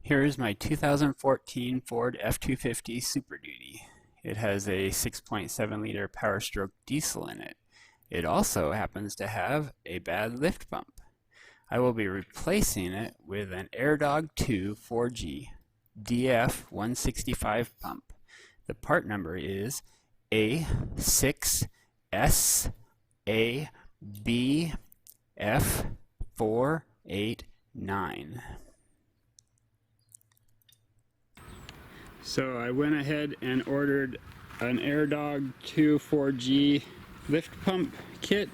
Here is my 2014 Ford F250 Super Duty. It has a 6.7 liter Power Stroke diesel in it. It also happens to have a bad lift pump. I will be replacing it with an Airdog II-4g DF-165 pump. The part number is A6SABF489. So I went ahead and ordered an Airdog II-4g lift pump kit.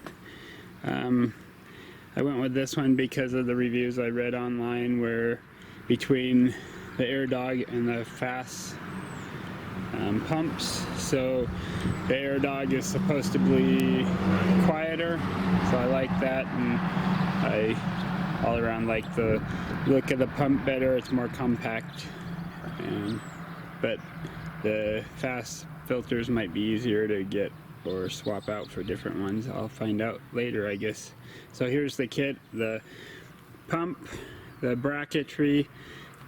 I went with this one because of the reviews I read online where between the Airdog and the fast pumps. So the Airdog is supposed to be quieter, so I like that, and I all around like the look of the pump better. It's more compact, but the fast filters might be easier to get or swap out for different ones. I'll find out later, I guess. So here's the kit: the pump, the bracketry,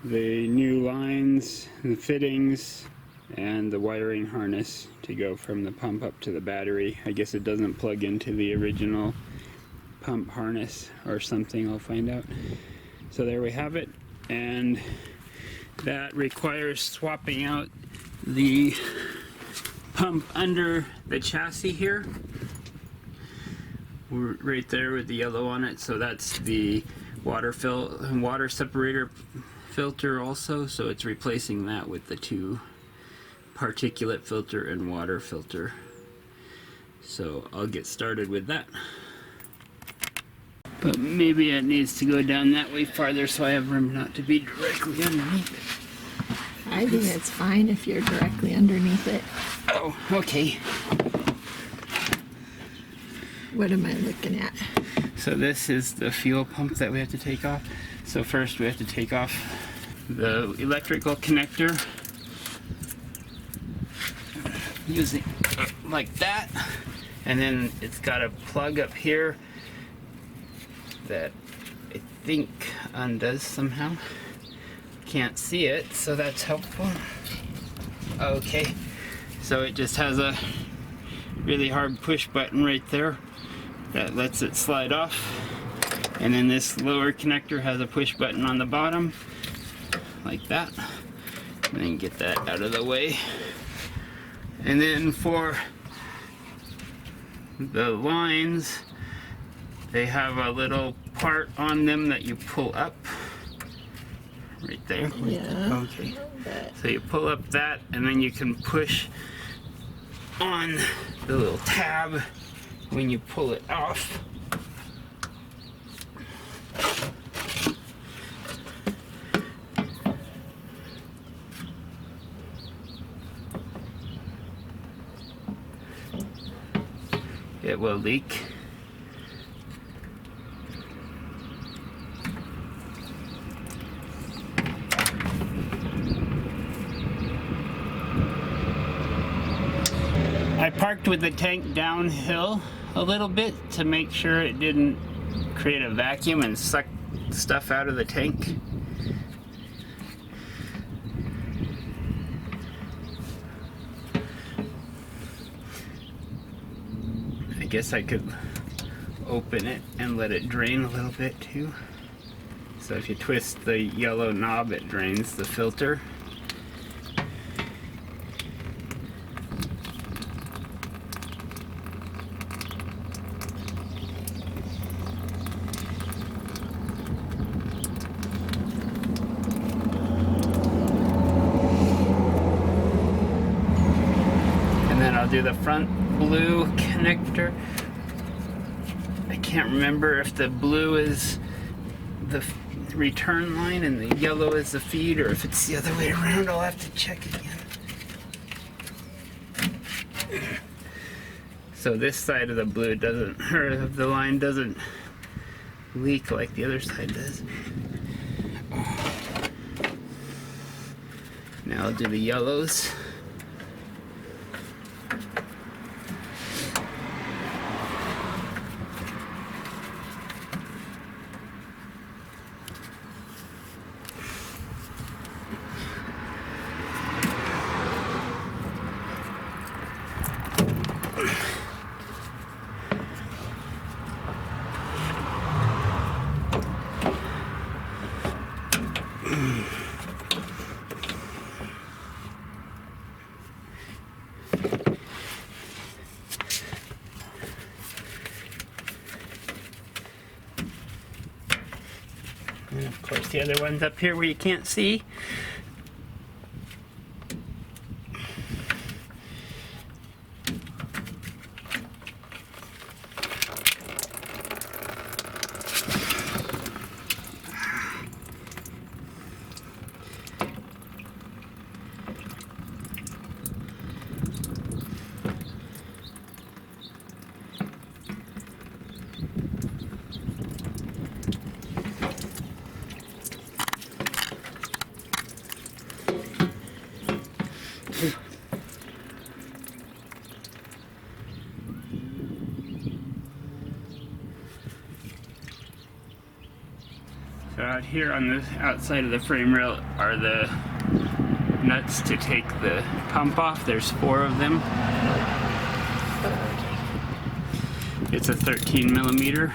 the new lines, the fittings, and the wiring harness to go from the pump up to the battery. I guess it doesn't plug into the original pump harness or something. I'll find out. So there we have it, and that requires swapping out the pump under the chassis here. We're right there with the yellow on it, so that's the water separator filter also, so it's replacing that with the two particulate filter and water filter. So I'll get started with that. But maybe it needs to go down that way farther so I have room not to be directly underneath it. I think it's fine if you're directly underneath it. Oh, okay. What am I looking at? So this is the fuel pump that we have to take off. So first we have to take off the electrical connector using like that, and then it's got a plug up here that I think undoes somehow. Can't see it, so that's helpful. Okay, so it just has a really hard push button right there that lets it slide off, and then this lower connector has a push button on the bottom like that, and then get that out of the way. And then for the lines, they have a little part on them that you pull up right there. Yeah. Okay. So you pull up that, and then you can push on the little tab when you pull it off. It will leak. I parked with the tank downhill a little bit to make sure it didn't create a vacuum and suck stuff out of the tank. I guess I could open it and let it drain a little bit too. So if you twist the yellow knob, it drains the filter. And then I'll do the front blue connector. I can't remember if the blue is the return line and the yellow is the feed, or if it's the other way around. I'll have to check again. So this side of the blue doesn't, or of the line doesn't leak like the other side does. Now I'll do the yellows. Of course, the other one's up here where you can't see. So out here on the outside of the frame rail are the nuts to take the pump off. There's 4 of them. It's a 13 millimeter.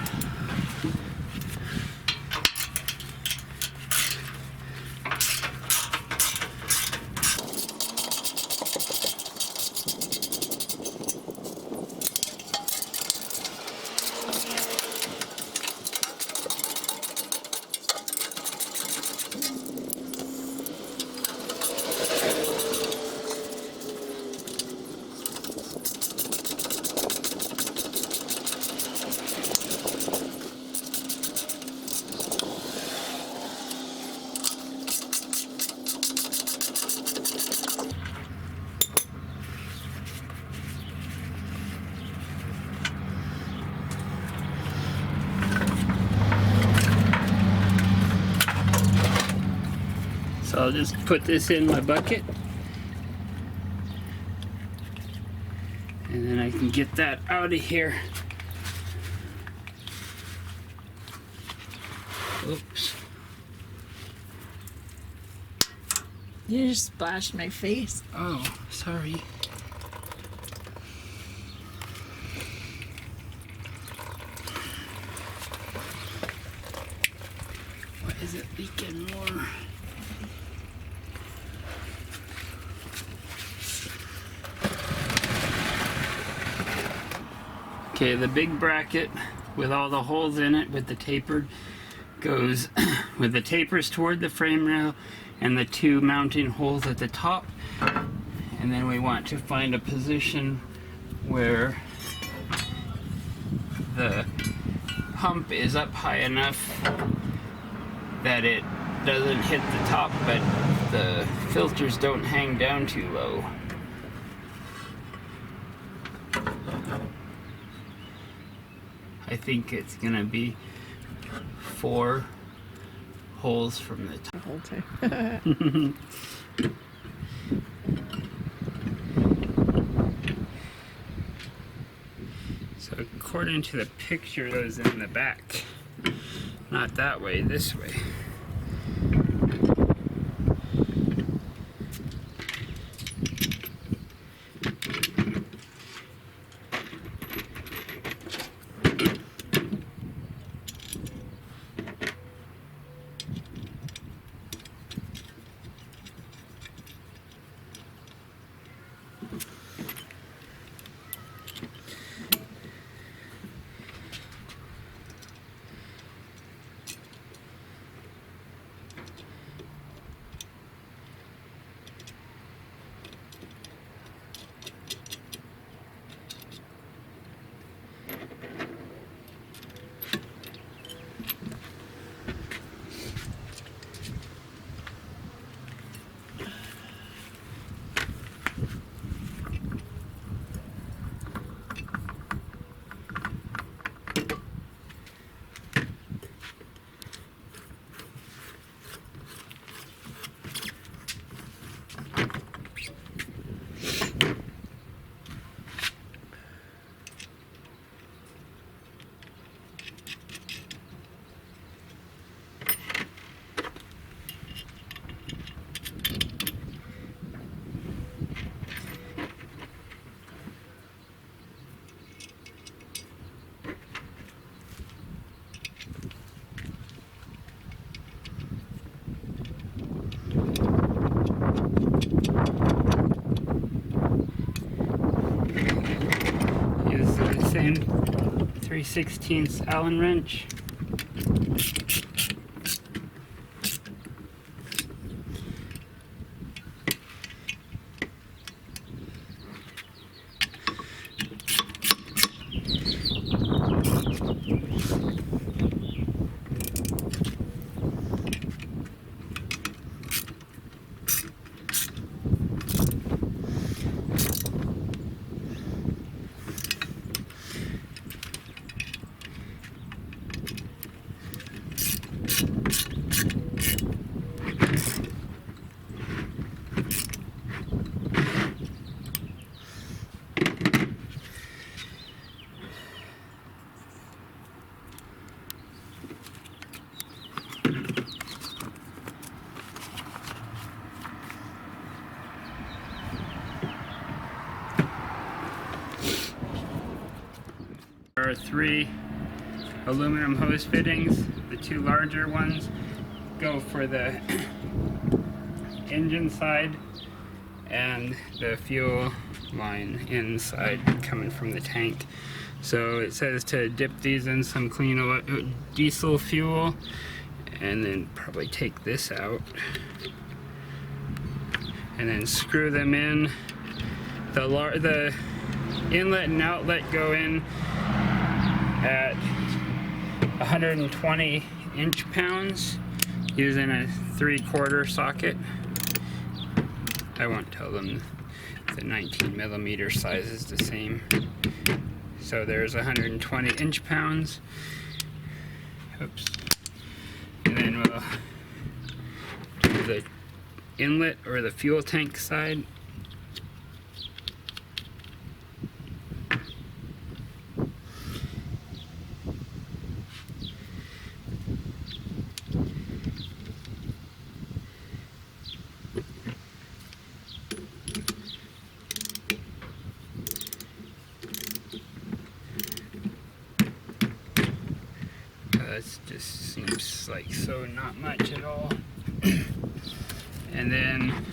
So I'll just put this in my bucket, and then I can get that out of here. Oops. You just splashed my face. Oh, sorry. Why is it leaking more? Okay, the big bracket with all the holes in it with the tapered goes with the tapers toward the frame rail and the 2 mounting holes at the top. And then we want to find a position where the pump is up high enough that it doesn't hit the top, but the filters don't hang down too low. I think it's gonna be 4 holes from the top. The whole time. So according to the picture, it goes in the back. Not that way, this way. Same 3/16 Allen wrench. are 3 aluminum hose fittings. The 2 larger ones go for the engine side and the fuel line inside coming from the tank. So it says to dip these in some clean diesel fuel and then probably take this out and then screw them in. The inlet and outlet go in at 120 inch-pounds using a 3/4 socket. I won't tell them the 19mm size is the same. So there's 120 inch-pounds. Oops. And then we'll do the inlet or the fuel tank side. That just seems like so not much at all. And then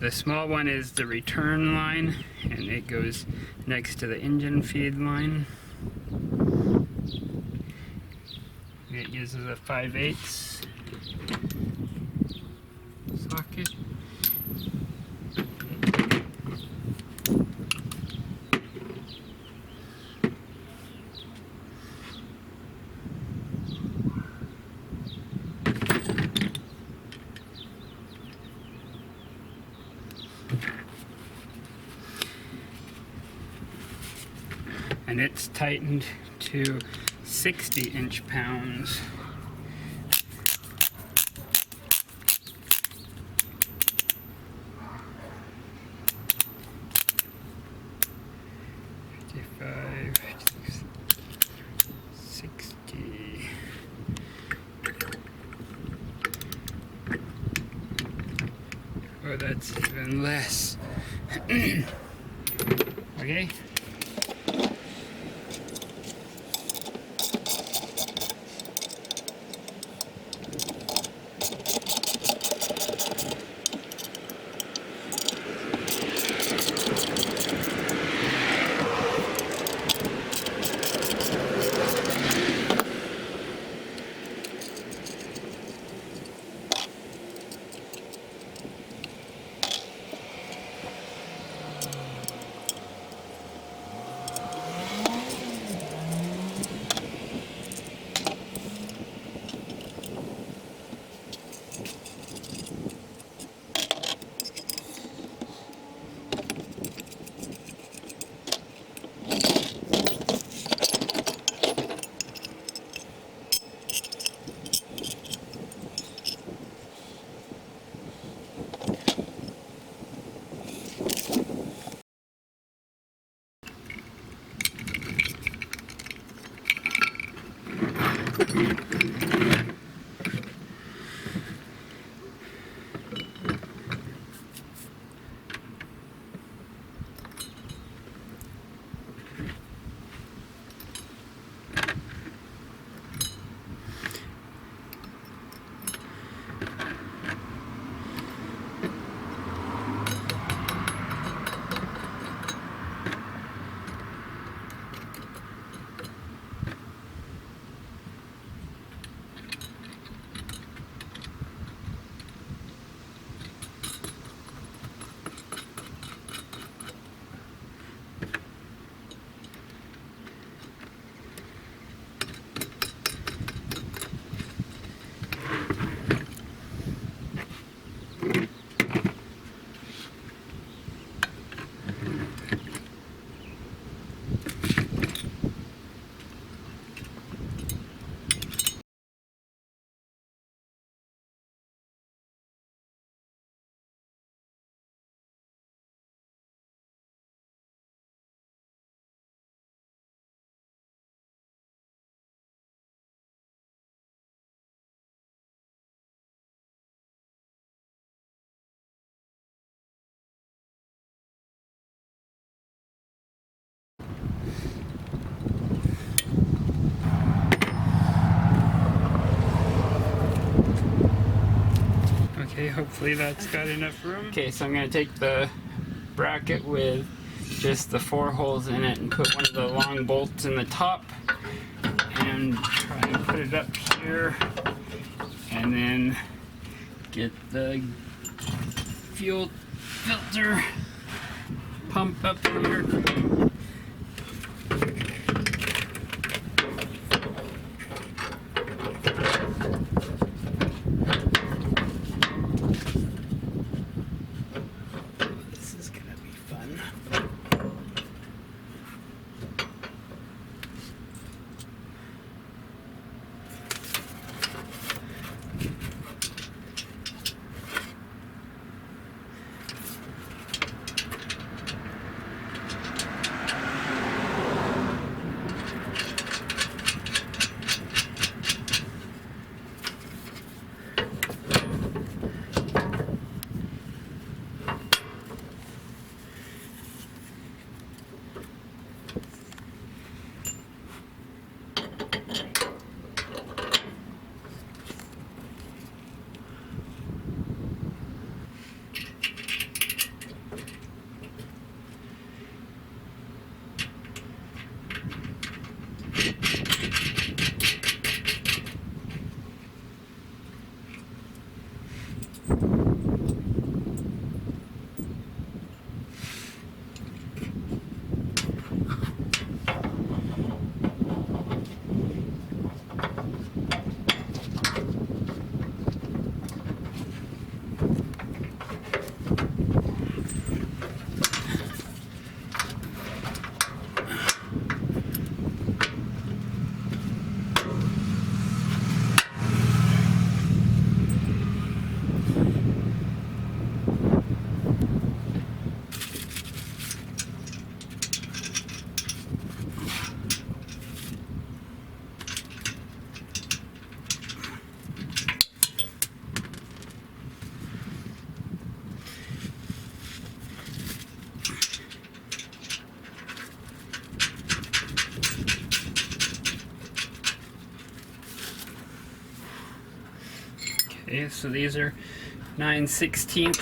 the small one is the return line, and it goes next to the engine feed line. It uses a 5/8 socket. And it's tightened to 60 inch-pounds. Oh, that's even less. Okay. Okay, hopefully that's got enough room. Okay, so I'm gonna take the bracket with just the 4 holes in it and put one of the long bolts in the top and try and put it up here, and then get the fuel filter pump up here. This is gonna be fun. Okay, so these are 9/16.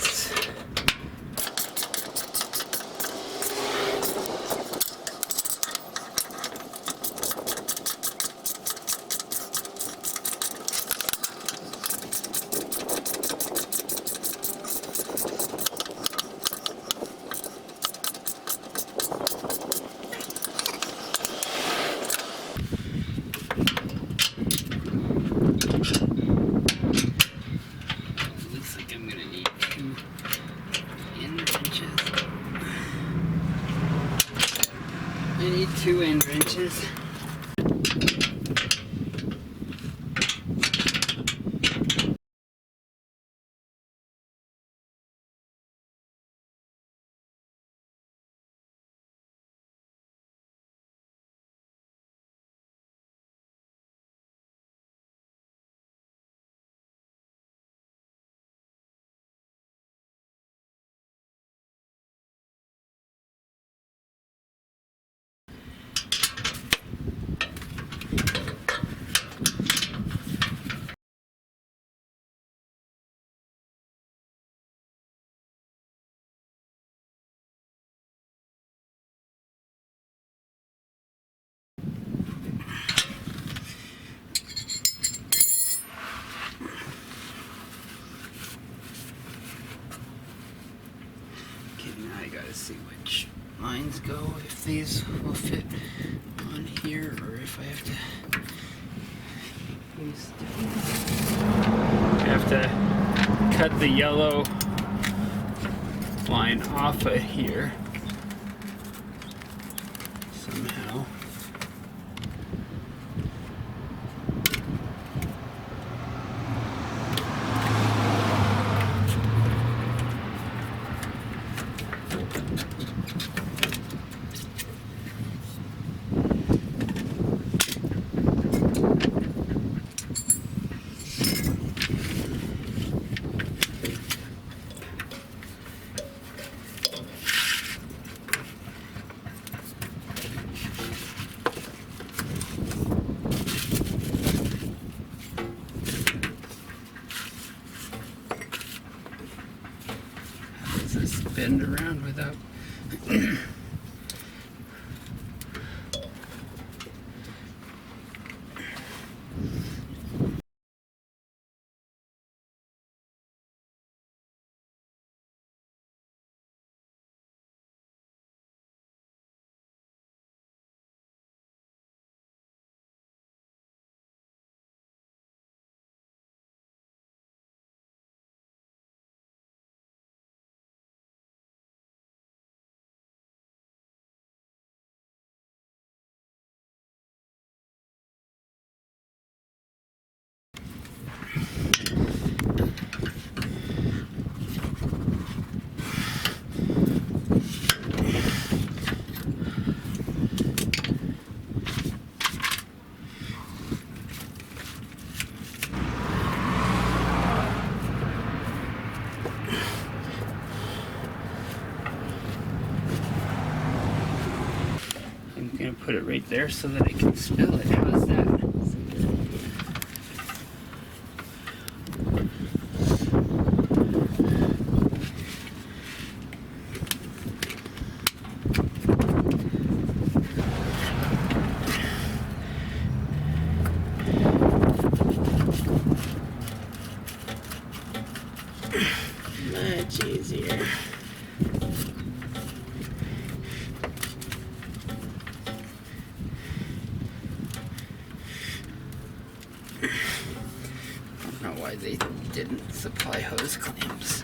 Looks like I'm gonna need 2 end wrenches. I need 2 end wrenches. Now I gotta see which lines go, if these will fit on here or if I have to use I have to cut the yellow line off of here somehow. just bend around without. I'm gonna put it right there so that I can spill it. How's that? Much easier. I don't know why they didn't supply hose clamps.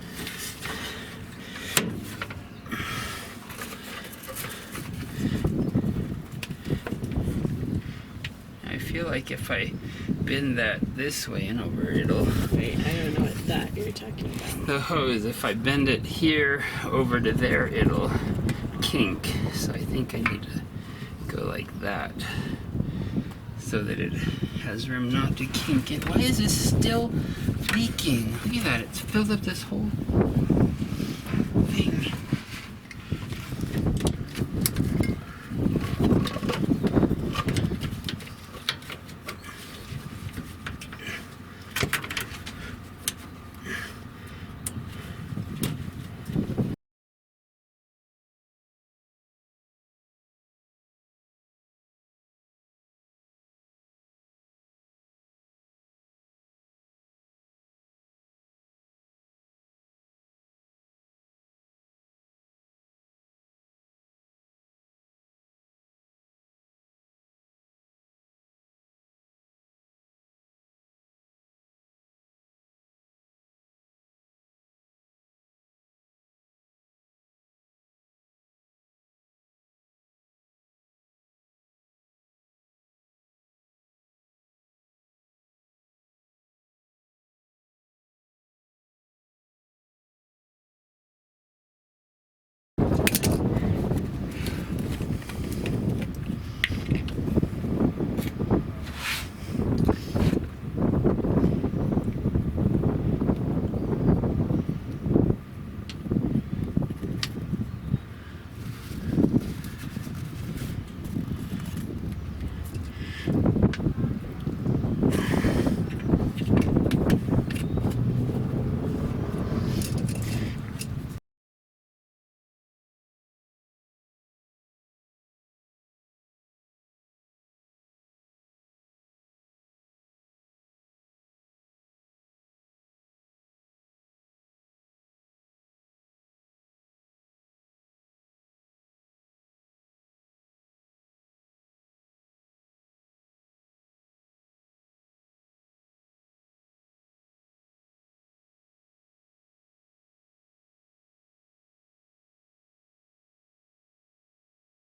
I feel like if I bend that this way and over, it'll... Wait, I don't know what that you're talking about. The hose, if I bend it here over to there, it'll kink. So I think I need to go like that so that it has room not to kink it. Why is this still leaking? Look at that, it's filled up this whole thing.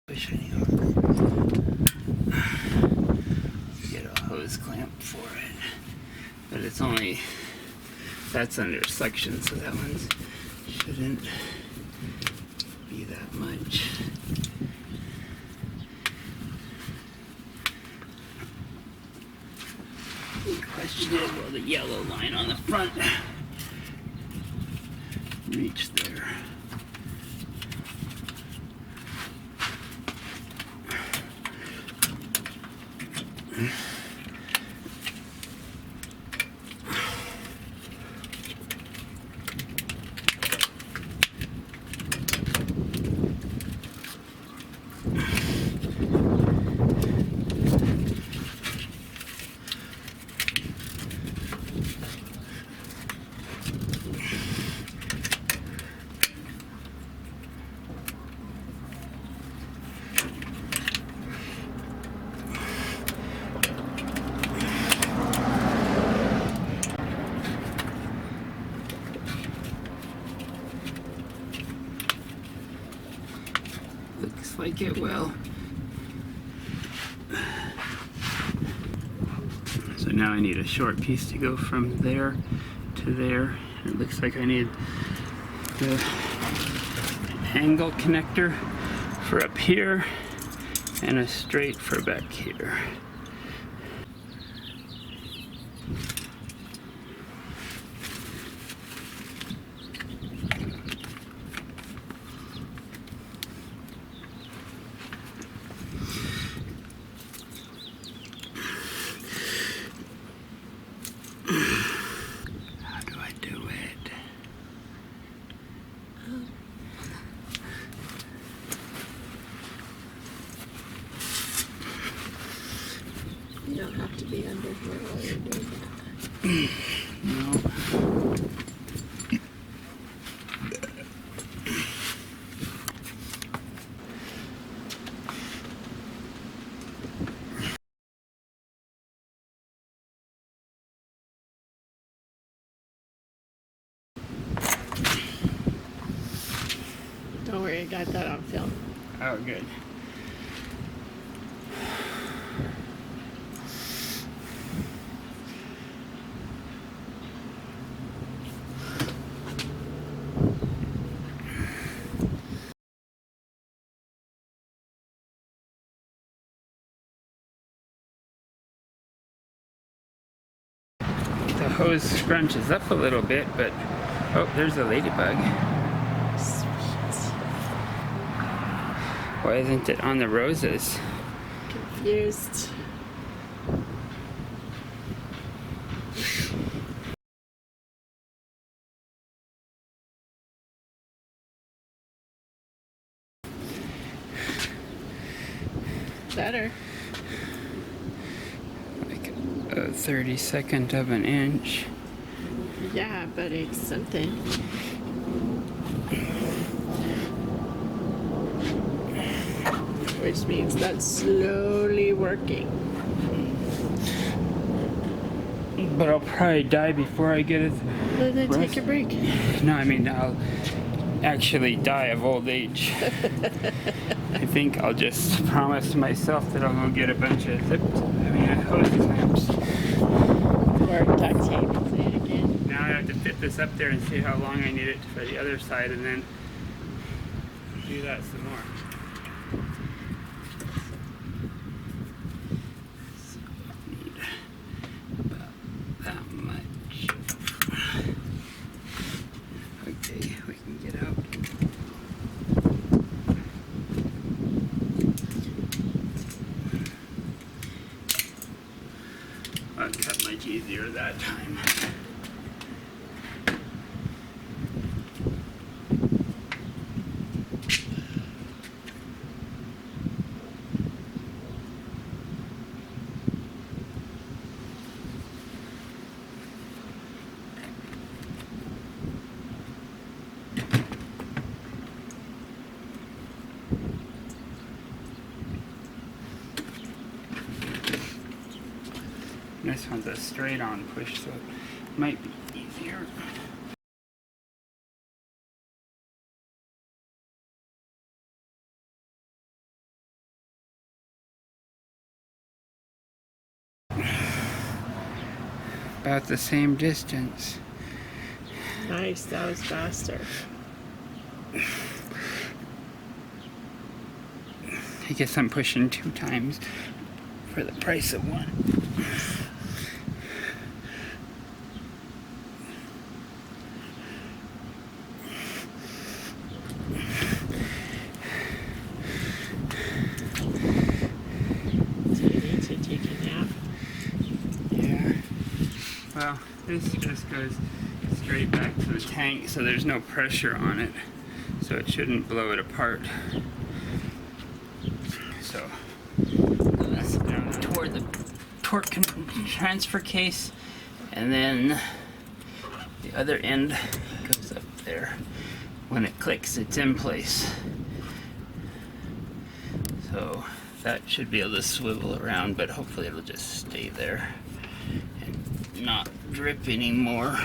Wish I knew get a hose clamp for it, but it's only, that's under suction, so that one shouldn't be that much. The question is, will the yellow line on the front reach there? like it will. So now I need a short piece to go from there to there. It looks like I need the angle connector for up here and a straight for back here. How do I do it? You don't have to be under here while you're doing that. No. Don't worry, I got that on film. Oh, good. The hose scrunches up a little bit, but oh, there's a ladybug. Sweet. Why isn't it on the roses? Confused. Better. Like a 32nd of an inch. Yeah, but it's something. Which means that's slowly working. But I'll probably die before I get it. Well, then take a break. No, I mean, I'll actually die of old age. I think I'll just promise myself that I'll go get a bunch of hose clamps. Or duct tape. Say it again. Now I have to fit this up there and see how long I need it for the other side, and then do that some more. So I need about that much. Okay, we can get out. I'll cut much easier that time. This one's a straight on push, so it might be easier. About the same distance. Nice, that was faster. I guess I'm pushing 2 times for the price of 1. So you need to take a nap. Yeah. Well, this just goes straight back to the tank, so there's no pressure on it, so it shouldn't blow it apart. So that's down toward the torque transfer case, and then the other end goes up there. When it clicks, it's in place. So that should be able to swivel around, but hopefully it'll just stay there and not drip anymore.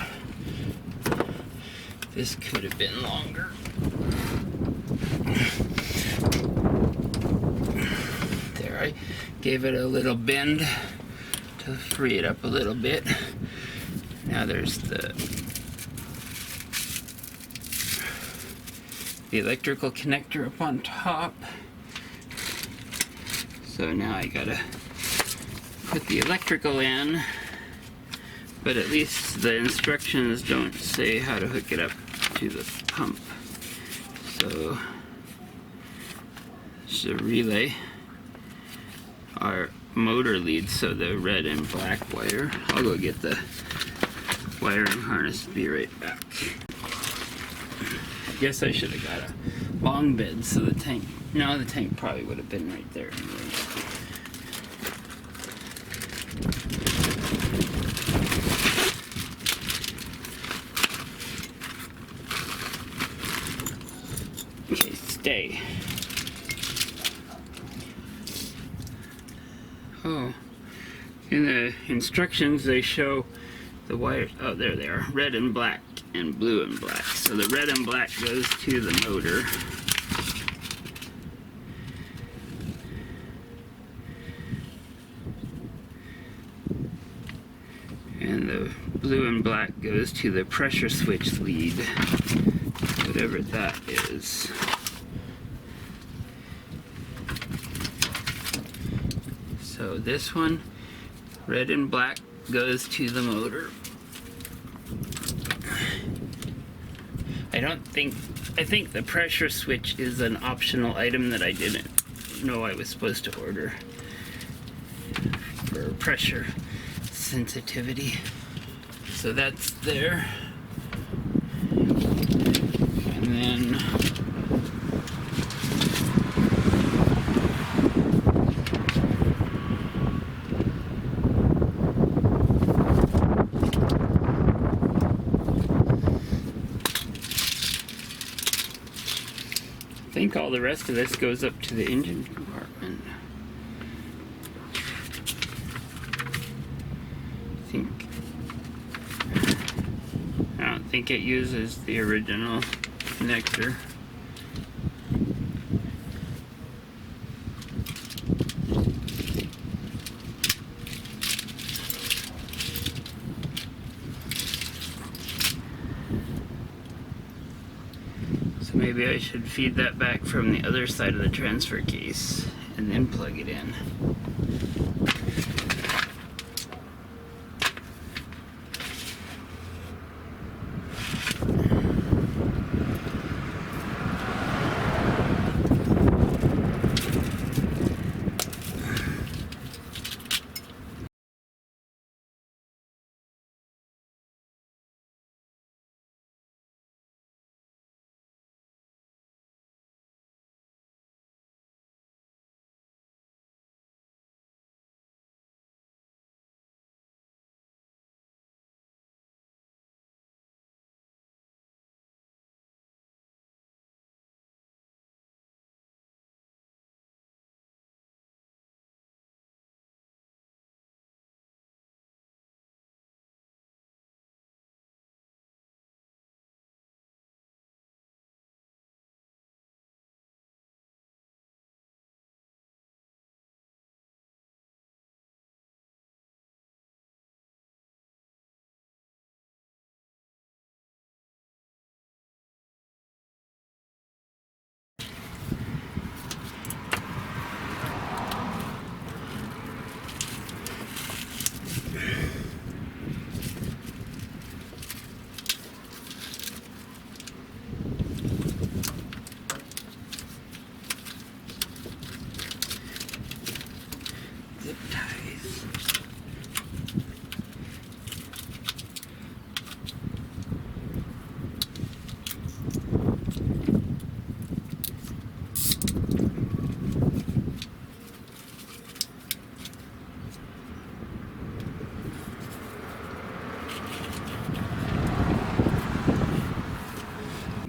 This could have been longer. I gave it a little bend to free it up a little bit. Now there's the electrical connector up on top. So now I gotta put the electrical in, but at least the instructions don't say how to hook it up to the pump. So it's a relay. Our motor leads, so the red and black wire. I'll go get the wiring harness, be right back. I guess I should have got a long bed so the tank, no, the tank probably would have been right there anyway. Okay, stay. Oh, in the instructions they show the wires. Oh, there they are. Red and black and blue and black. So the red and black goes to the motor. And the blue and black goes to the pressure switch lead, whatever that is. So this one, red and black, goes to the motor. I think the pressure switch is an optional item that I didn't know I was supposed to order for pressure sensitivity. So that's there. And then I think all the rest of this goes up to the engine compartment. I don't think it uses the original connector. Maybe I should feed that back from the other side of the transfer case and then plug it in. Zip ties.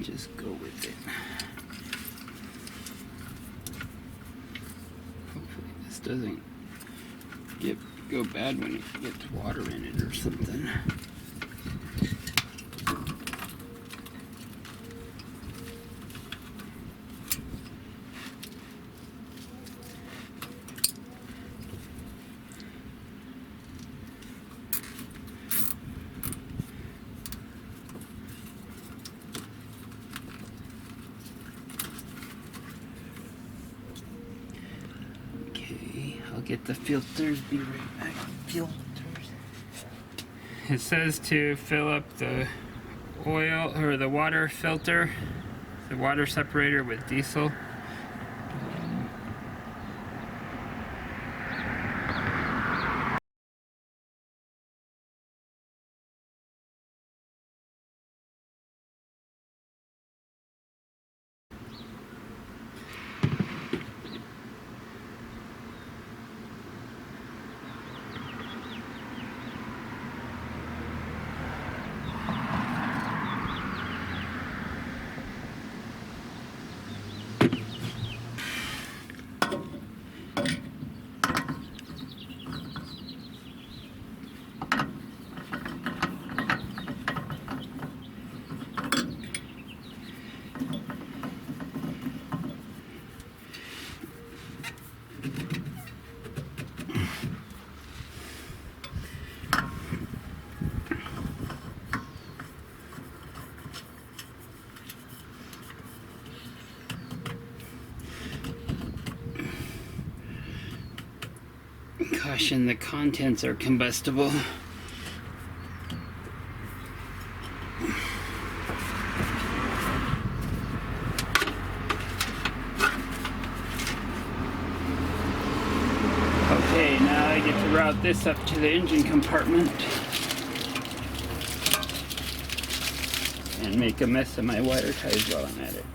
Just go with it. Hopefully this doesn't go bad when it gets water in it or something. get the filters, be right back. Filters. It says to fill up the oil or the water filter, the water separator with diesel. Caution, the contents are combustible. Okay, now I get to route this up to the engine compartment and make a mess of my wire ties while I'm at it.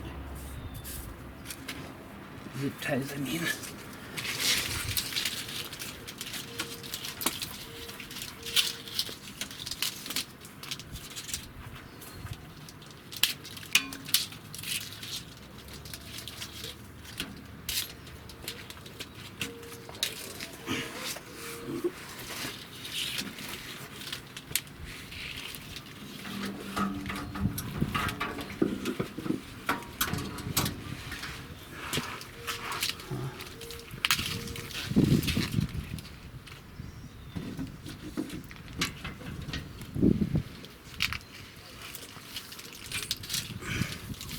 Zip ties, I mean.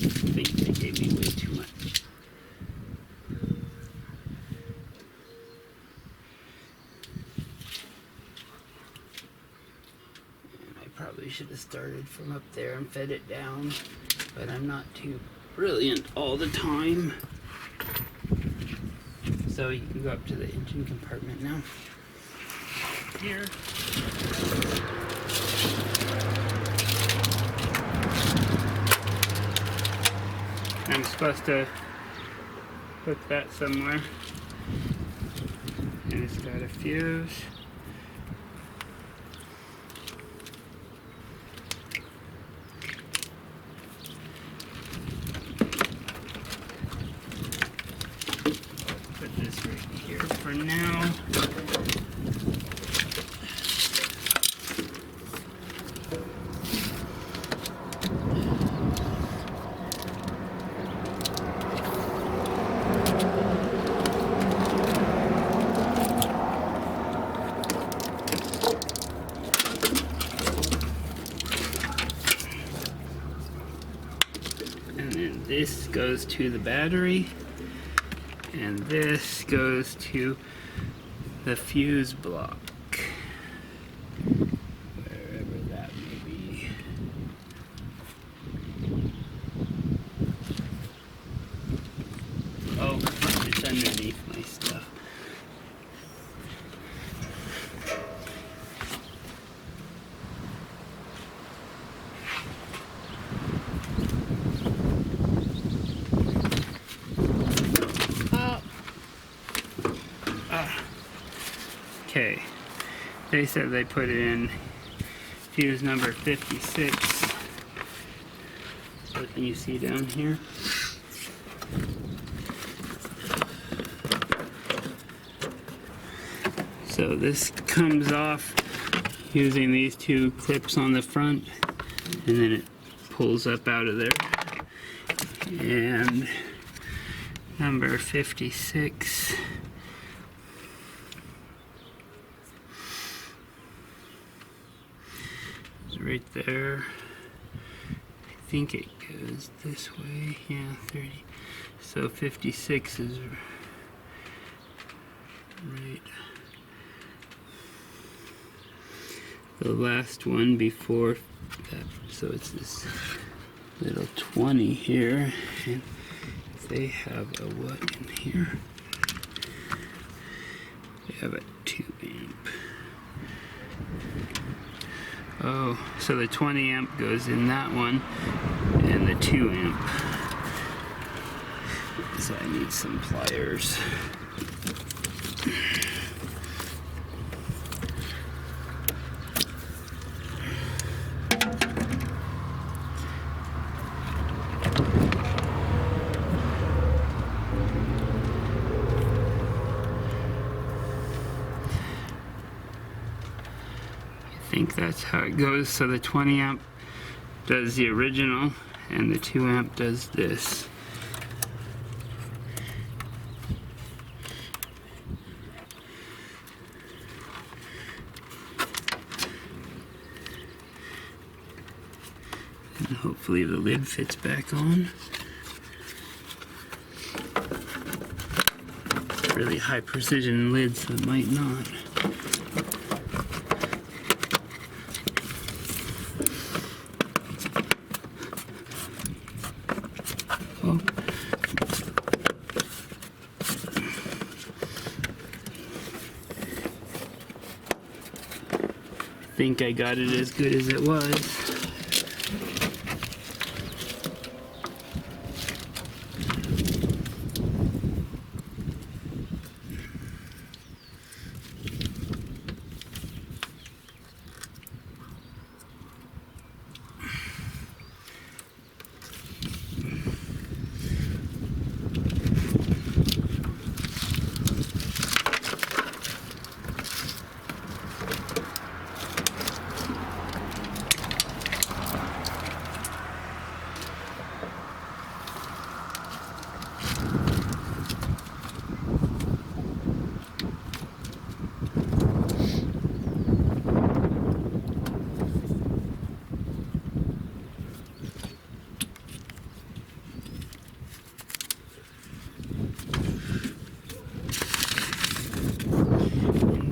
I think they gave me way too much. And I probably should have started from up there and fed it down, but I'm not too brilliant all the time. So you can go up to the engine compartment now. Here. I'm supposed to put that somewhere. And it's got a fuse. Put this right here for now. This goes to the battery, and this goes to the fuse block, wherever that may be. Oh, it's underneath my stuff. Okay, they said they put it in fuse number 56. What can you see down here? So this comes off using these two clips on the front, and then it pulls up out of there. And number 56. Right there. I think it goes this way. Yeah, 30. So 56 is right. The last one before that, so it's this little 20 here, and they have a what in here? They have a 2 amp. Oh, so the 20 amp goes in that one, and the 2 amp. So I need some pliers. I think that's how it goes. So the 20 amp does the original, and the 2 amp does this. And hopefully the lid fits back on. It's really high precision lid, so it might not. Oh. I think I got it as good as it was.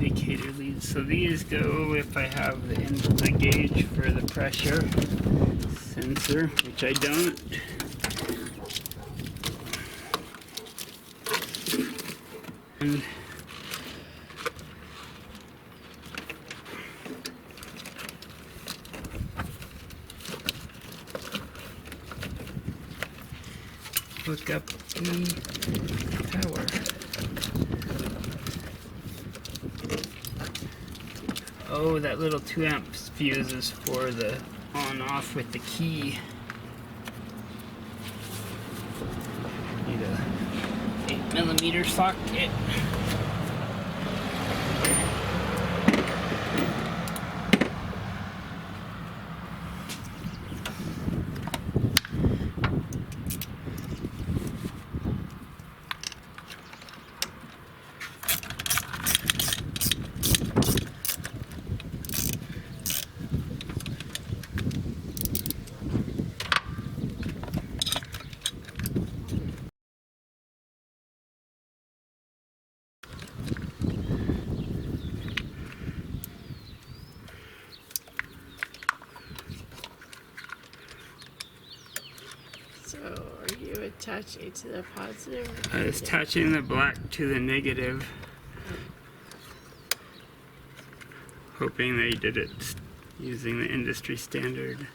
Indicator leads. So these go if I have the gauge for the pressure sensor, which I don't. And hook up the power. Oh, that little 2 amp fuse is for the on-off with the key. Need a 8mm socket. So, are you attaching to the positive? I was attaching the black to the negative, hoping they did it using the industry standard.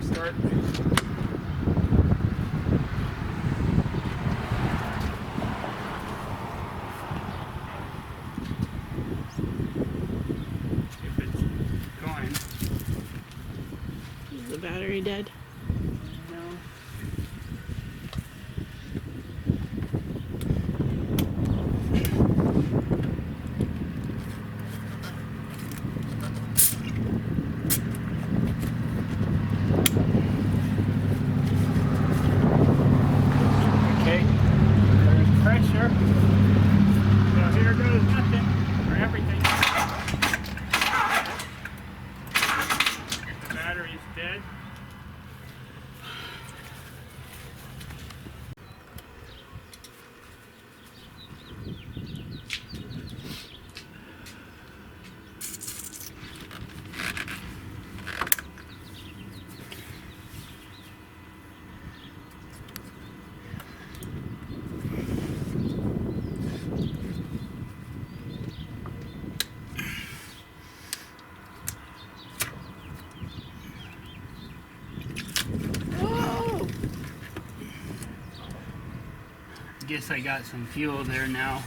jump start. If it's going. Is the battery dead? No. Okay, there's pressure. So here goes nothing for everything. The battery's dead. Whoa! Guess I got some fuel there now.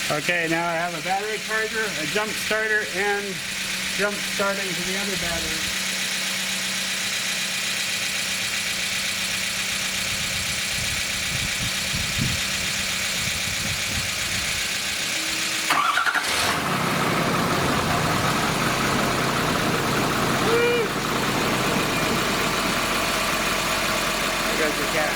Okay, now I have a battery charger, a jump starter, and jump starting to the other battery. There goes the cat.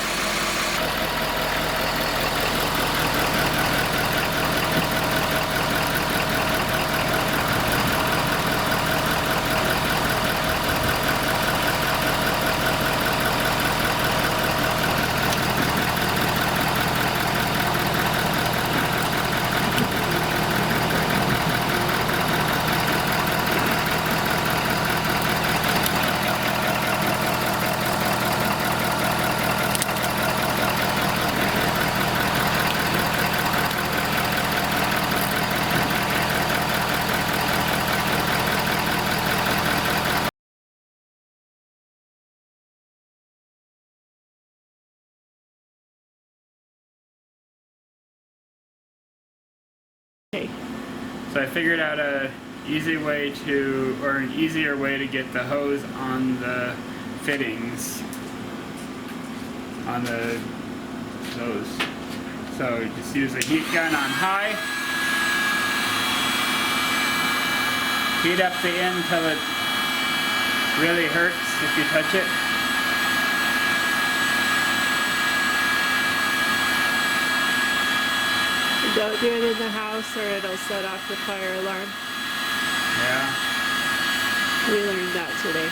Okay. So I figured out an easier way to get the hose on the fittings on those. So just use a heat gun on high. Heat up the end till it really hurts if you touch it. Don't do it in the house or it'll set off the fire alarm. Yeah. We learned that today.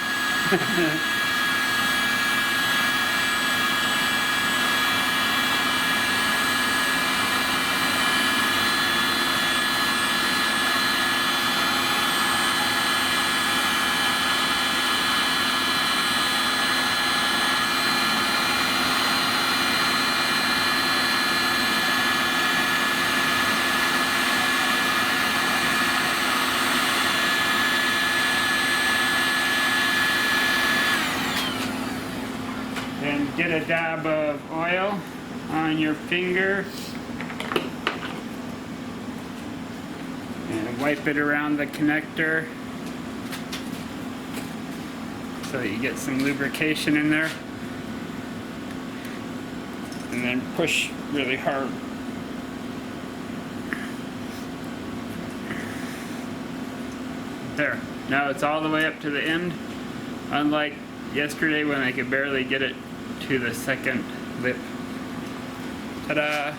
Then get a dab of oil on your finger and wipe it around the connector so that you get some lubrication in there, and then push really hard. There, now it's all the way up to the end, unlike yesterday when I could barely get it to the second lip. Ta-da!